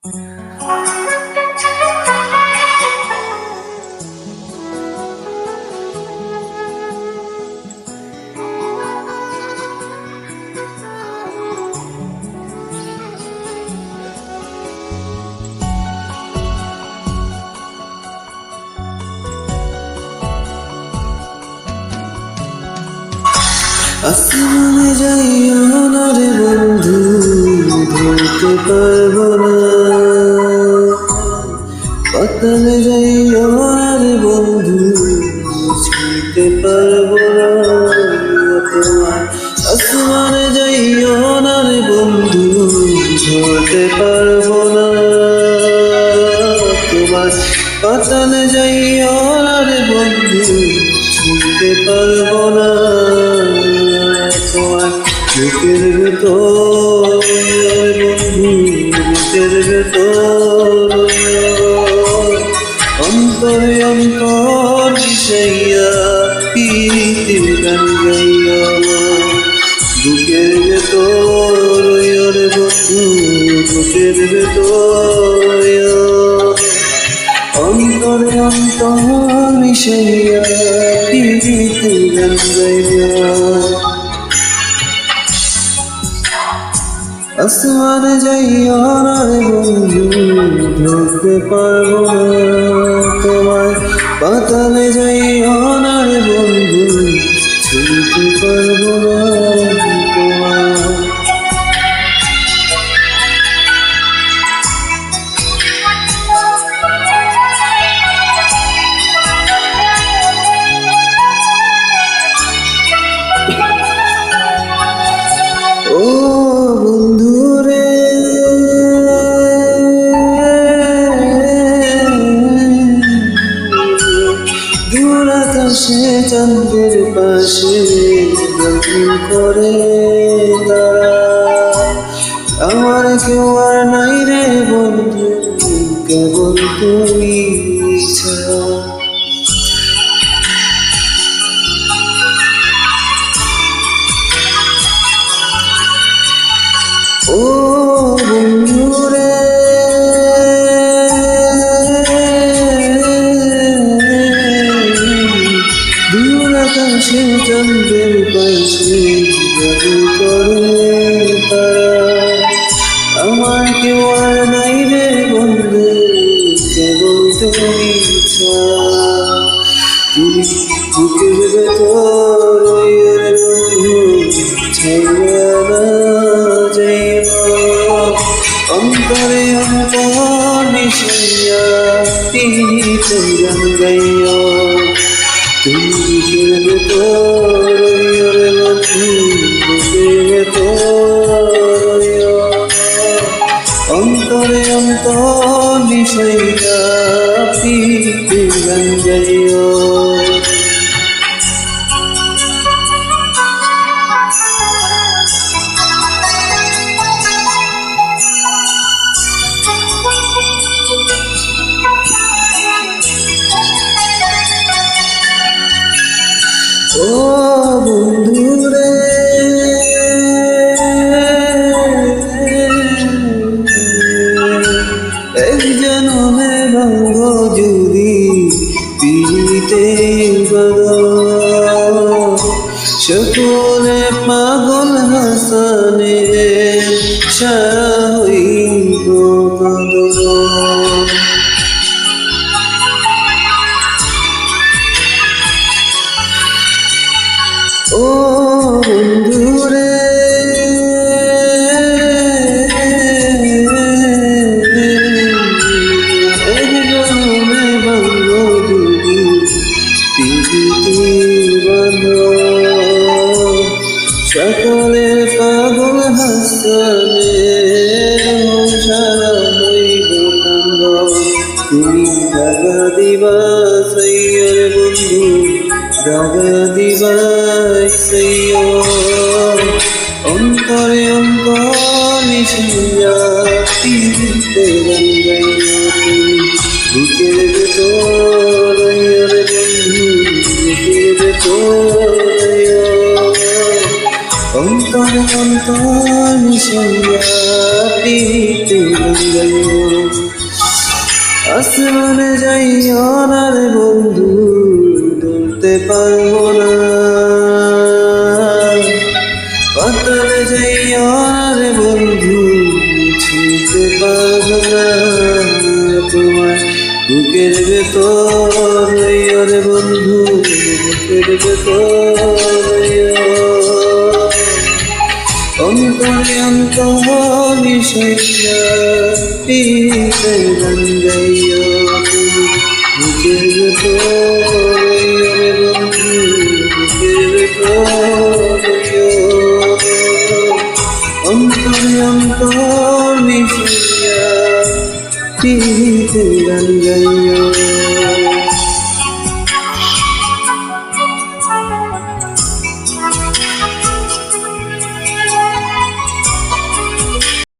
আসমানে যাইও না রে বন্ধু, ধরতে পারবো না। পাতালে যাইও না রে বন্ধু, ছুঁতে পারবো না তোমায়। আসমানে যাইও না রে বন্ধু, ধরতে পারবো না তোমায়। পাতালে যাইও না রে বন্ধু, ছুঁতে পারবো না তোমায়। বুকের ভেতর বন্ধু, বুকের ভেতর অন্তরে অন্তর মিশাইয়া প্রীতির গান গাইয়া। বুকের ভেতর রে বন্ধু, বুকের ভেতর অন্তরে অন্তর মিশাইয়া প্রীতির গান গাইয়া। আসমানে যাইও না রে বন্ধু, ধরতে পারবো না তোমায়। পাতালে যাইও না রে বন্ধু, ছুঁতে পারবো না তোমায়। ও বন্ধু রে, দূর আকাশে চাঁদের পাশে যখন করে তারা, আমার কেউ আর নাই রে বন্ধু, কেবল তুমি ছাড়া। ও বন্ধু রে, দূর আকাশে চাঁদের পাশে জাদু করে তারা, আমার কেউ আর নাই রে বন্ধু, কেবল তুমি ছাড়া। তুমি বুকের ভেতর বন্ধু, ছাড়া না অন্তরে অন্তর মিশিয়া প্রীতির গান গাইয়া। তুমি বুকের ভেতর রে বন্ধু, বুকের ভেতর অন্তরে অন্তর মিশাইয়া প্রীতির গান গাইয়া। ও বন্ধু রে, এক জনমে ভাঙ্গ যদি পিড়িতে সকলে পাগল হাসানে সারা হইব কাঁদন। ও বন্ধু রে, এক জনমে ভাঙ্গ যদি পিড়িতে সকলে পাগল হাসানে সারা হইব কান্দন। তুমি দাগা দিবা সৈয়র বন্ধু, দাগা দিবা সৈয়র অন্তরে অন্তর মিশিয়া প্রীতিতে গান গাইয়া। তুমি বুকের ভেতর রে বন্ধু, বুকের ভেতর অন্তর অন্তর মিশাইয়া পিতে গাইও আসমানে যাইও না রে বন্ধু ধরতে পারবো না পাতালে যাইও না রে বন্ধু ছুঁতে পারবো না তোমার বুকের ভেতর রে বন্ধু বুকের ভেতর অন্তরে অন্তর মিশাইয়া পিতে গান গাইয়া তুমি বুকের ভেতর রে বন্ধু বুকের ভেতর অন্তরে অন্তর মিশাইয়া পিতে গান গাইয়া